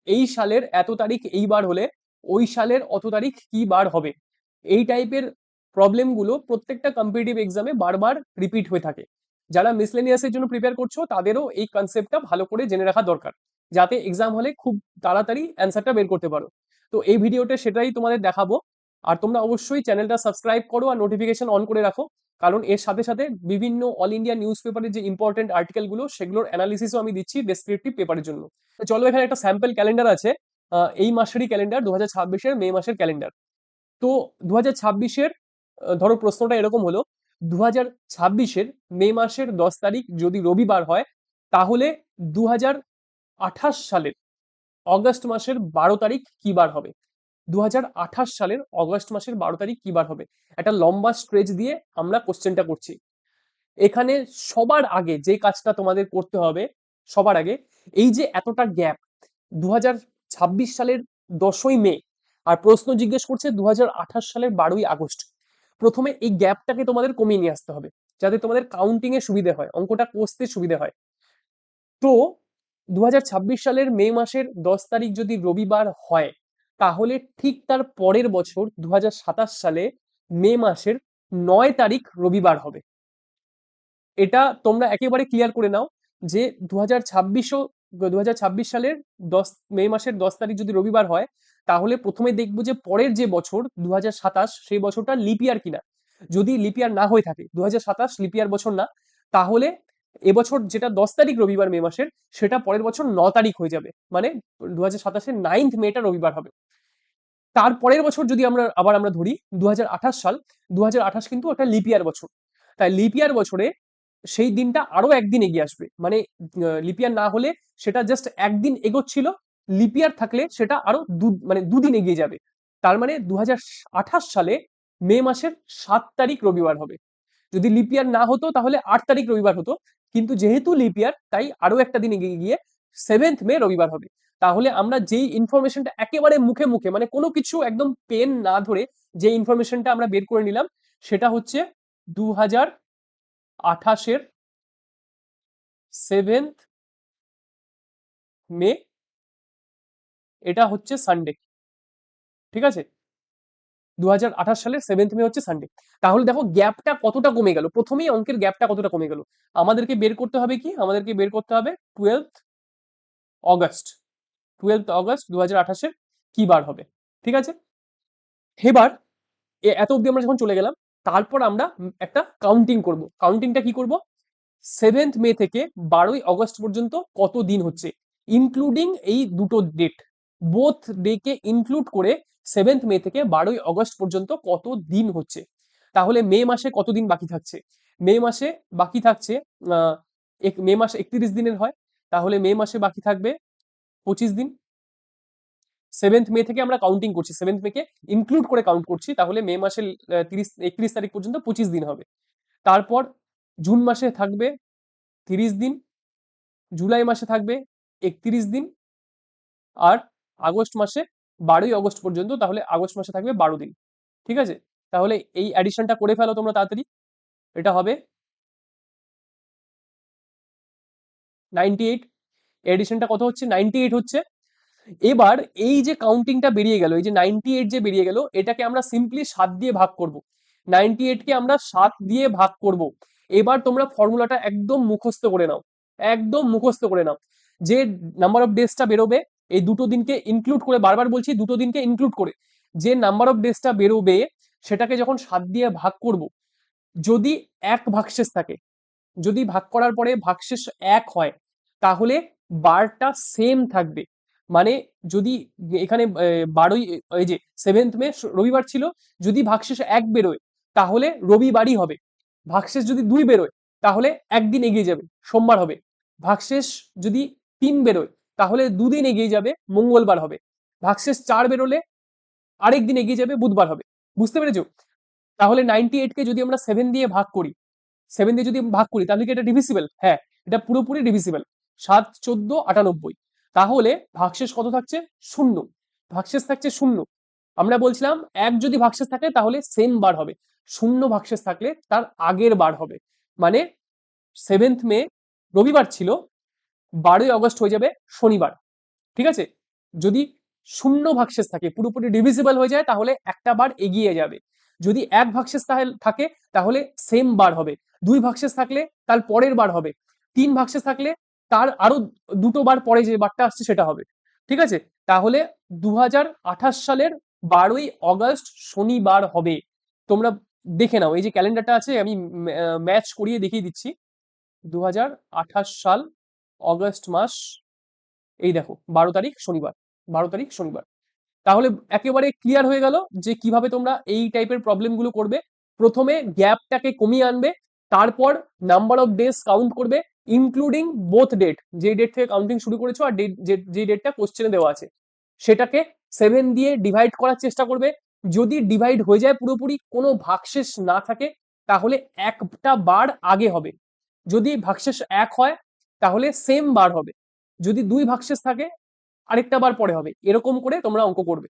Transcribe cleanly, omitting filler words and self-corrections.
এই সালের এত তারিখ এই বার হলে ওই সালের অত তারিখ কি বার হবে, এই টাইপের প্রবলেমগুলো প্রত্যেকটা কম্পিটিটিভ এক্সামে বারবার রিপিট হয়ে থাকে। যারা মিসলেনিয়াসের জন্য প্রিপেয়ার করছো তাদেরও এই কনসেপ্টটা ভালো করে জেনে রাখা দরকার, যাতে এক্সাম হলে খুব তাড়াতাড়ি অ্যান্সারটা বের করতে পারো। তো এই ভিডিওতে সেটাই তোমাদের দেখাবো। আর তোমরা অবশ্যই চ্যানেলটা সাবস্ক্রাইব করো আর নোটিফিকেশন অন করে রাখো, কারণ এর সাথে সাথে বিভিন্ন অল ইন্ডিয়া নিউজ পেপারের যে ইম্পর্টেন্ট আর্টিকেলগুলো সেগুলোর অ্যানালিসিসও আমি দিচ্ছি ডেসক্রিপটিভ পেপারের জন্য। তো চলো, এখানে একটা স্যাম্পল ক্যালেন্ডার আছে, এই মাসেরই ক্যালেন্ডার, 2026-এর মে মাসের ক্যালেন্ডার। তো 2026-এর ধরো প্রশ্নটা এরকম হলো, 2026-এর মে মাসের 10 তারিখ যদি রবিবার হয়, তাহলে 2028 সালের অগস্ট মাসের 12 তারিখ কি বার হবে? 2028 সালের অগস্ট মাসের 12 তারিখ কি বার হবে? একটা লম্বা স্ট্রেচ দিয়ে আমরা কোশ্চেনটা করছি। এখানে সবার আগে যে কাজটা তোমাদের করতে হবে, সবার আগে এই যে এতটা গ্যাপ, 2026 সালের 10ই মে আর প্রশ্ন জিজ্ঞেস করছে 2028 সালের 12ই আগস্ট, প্রথমে এই গ্যাপটাকে তোমাদের কমিয়ে নিয়ে আসতে হবে, যাতে তোমাদের কাউন্টিং এ সুবিধে হয়, অঙ্কটা কষতে সুবিধে হয়। তো 2026 সালের মে মাসের 10 তারিখ যদি রবিবার হয়, তাহলে ঠিক তার পরের বছর 2027 সালে মে মাসের 9 তারিখ রবিবার হবে। এটা তোমরা একেবারে ক্লিয়ার করে নাও যে 2026 সালের মে মাসের 10 তারিখ যদি রবিবার হয়, তাহলে প্রথমে দেখবো যে পরের যে বছর 2027, সেই বছরটা লিপিয়ার কিনা। যদি লিপিয়ার না হয়ে থাকে, 2027 লিপিয়ার বছর না, তাহলে এবছর যেটা 10 তারিখ রবিবার মে মাসের, সেটা পরের বছর 9 তারিখ হয়ে যাবে, মানে 2027-এর 9th মেটা রবিবার হবে। তার পরের বছর যদি আমরা ধরি 2028 সাল, 2028 কিন্তু একটা লিপিয়ার বছর, তাই লিপিয়ার বছরে সেই দিনটা আরো একদিন এগিয়ে আসবে, মানে লিপিয়ার না হলে সেটা জাস্ট একদিন এগোচ্ছিল, লিপিয়ার থাকলে সেটা আরো মানে দুদিন এগিয়ে যাবে। তার মানে 2028 সালে মে মাসের 7 তারিখ রবিবার হবে। যদি লিপিয়ার না হতো তাহলে 8 তারিখ রবিবার হতো, কিন্তু যেহেতু লিপিয়ার তাই আরো একটা দিন এগিয়ে গিয়ে 7th মে রবিবার হবে। তাহলে আমরা যেই ইনফরমেশনটা একেবারে মুখে মুখে, মানে কোনো কিছু একদম পেন না ধরে যে ইনফরমেশনটা আমরা বের করে নিলাম, সেটা হচ্ছে 2028-এর 7th মে, এটা হচ্ছে সানডে। ঠিক আছে, 2028 সালের 7th মে হচ্ছে সানডে। তাহলে দেখো গ্যাপটা কতটা কমে গেল, প্রথমেই অঙ্কের গ্যাপটা কতটা কমে গেল। আমাদেরকে বের করতে হবে কি, আমাদেরকে বের করতে হবে 12 অগস্ট। 12 অগস্ট 2028-এর কি বার হবে? ঠিক আছে, এবার এত অব্দি আমরা যখন চলে গেলাম, তারপর আমরা একটা কাউন্টিং করব। কাউন্টিংটা কি করব? 7th মে থেকে 12ই অগস্ট পর্যন্ত কত দিন হচ্ছে, ইনক্লুডিং এই দুটো ডেট, বোথ ডে কে ইনক্লুড করে 7th মে থেকে 12ই অগস্ট পর্যন্ত কত দিন হচ্ছে। তাহলে মে মাসে কত দিন বাকি থাকছে? মে মাসে বাকি থাকছে, মে মাস 31 দিনের হয়, তাহলে মে মাসে বাকি থাকবে 25 দিন। 7th মে থেকে আমরা কাউন্টিং করছি, 7th মে কে ইনক্লুড করে কাউন্ট করছি, তাহলে মে মাসের 31 তারিখ পর্যন্ত 25 দিন হবে। তারপর জুন মাসে থাকবে 30 দিন, জুলাই মাসে থাকবে 31 দিন, আর আগস্ট মাসে 12ই অগস্ট পর্যন্ত, তাহলে আগস্ট মাসে থাকবে 12 দিন। ঠিক আছে, তাহলে এই অ্যাডিশনটা করে ফেলো তোমরা তাড়াতাড়ি। এটা হবে 98। এডিশনটা কত হচ্ছে? 98 হচ্ছে। এবার এই যে কাউন্টিংটা বেরিয়ে গেল, এই যে 98 যে বেরিয়ে গেল, এটাকে আমরা সিম্পলি 7 দিয়ে ভাগ করব। 98 কে আমরা 7 দিয়ে ভাগ করব। এবার তোমরা ফর্মুলাটা একদম মুখস্থ করে নাও, একদম মুখস্থ করে নাও। যে নাম্বার অফ ডেজটা বেরোবে, এই দুটো দিনকে ইনক্লুড করে, বারবার বলছি দুটো দিনকে ইনক্লুড করে, যে নাম্বার অফ ডেজটা বেরোবে সেটাকে যখন 7 দিয়ে ভাগ করব, যদি এক ভাগশেষ থাকে, যদি ভাগ করার পরে ভাগশেষ 1 হয়, তাহলে বারটা সেম থাকবে। মানে যদি এখানে 12ই, এই যে 7th মে রবিবার ছিল, যদি ভাগশেষ 1 বেরোয় তাহলে রবিবারই হবে। ভাগশেষ যদি 2 বেরোয় তাহলে একদিন এগিয়ে যাবে, সোমবার হবে। ভাগশেষ যদি 3 বেরোয় তাহলে দুদিন এগিয়ে যাবে, মঙ্গলবার হবে। ভাগশেষ 4 বেরোলে আরেকদিন এগিয়ে যাবে, বুধবার হবে। বুঝতে পেরেছো? তাহলে 98-কে যদি আমরা 7 দিয়ে ভাগ করি, 7 দিয়ে যদি ভাগ করি, তাহলে কি এটা ডিভিসিবল? হ্যাঁ, এটা পুরোপুরি ডিভিসিবল। 7, 14, 98। তাহলে ভাগশেষ কত থাকছে? 0। ভাগশেষ থাকছে 0। আমরা বলছিলাম 1 যদি ভাগশেষ থাকে তাহলে সেম বার হবে, 0 ভাগশেষ থাকলে তার আগের বার হবে। মানে 7th মে রবিবার ছিল, 12ই অগস্ট হয়ে যাবে শনিবার। ঠিক আছে, যদি শূন্য ভাগশেষ থাকে, পুরোপুরি ডিভিজিবল হয়ে যায়, তাহলে একটা বার এগিয়ে যাবে। যদি এক ভাগশেষ থাকে তাহলে সেম বার হবে। দুই ভাগশেষ থাকলে তার পরের বার হবে। তিন ভাগশেষ থাকলে তার আরো দুটো বার পরে যে বারটা আসছে সেটা হবে। ঠিক আছে? তাহলে 2028 সালের 12ই আগস্ট শনিবার হবে। তোমরা দেখে নাও, এই যে ক্যালেন্ডারটা আছে আমি ম্যাচ করিয়ে দেখিয়ে দিচ্ছি। 2028 সাল, অগস্ট মাস, এই দেখো 12 তারিখ শনিবার, 12 তারিখ শনিবার। তাহলে একেবারে ক্লিয়ার হয়ে গেল যে কিভাবে তোমরা এই টাইপের প্রবলেমগুলো করবে। প্রথমে গ্যাপটাকে কমিয়ে আনবে, তারপর নাম্বার অফ ডেজ কাউন্ট করবে, ইনক্লুডিং বোথ ডেট, যে ডেট থেকে কাউন্টিং শুরু করেছো আর ডেট, যে ডেটটা কোশ্চেনে দেওয়া আছে, সেটাকে 7 দিয়ে ডিভাইড করার চেষ্টা করবে। যদি ডিভাইড হয়ে যায় পুরোপুরি, কোনো ভাগশেষ না থাকে, তাহলে একটা বার আগে হবে। যদি ভাগশেষ এক হয় তাহলে সেম বার হবে। যদি দুই ভাগশেষ থাকে আরেকটা বার পরে হবে। এরকম করে তোমরা অঙ্ক করবে।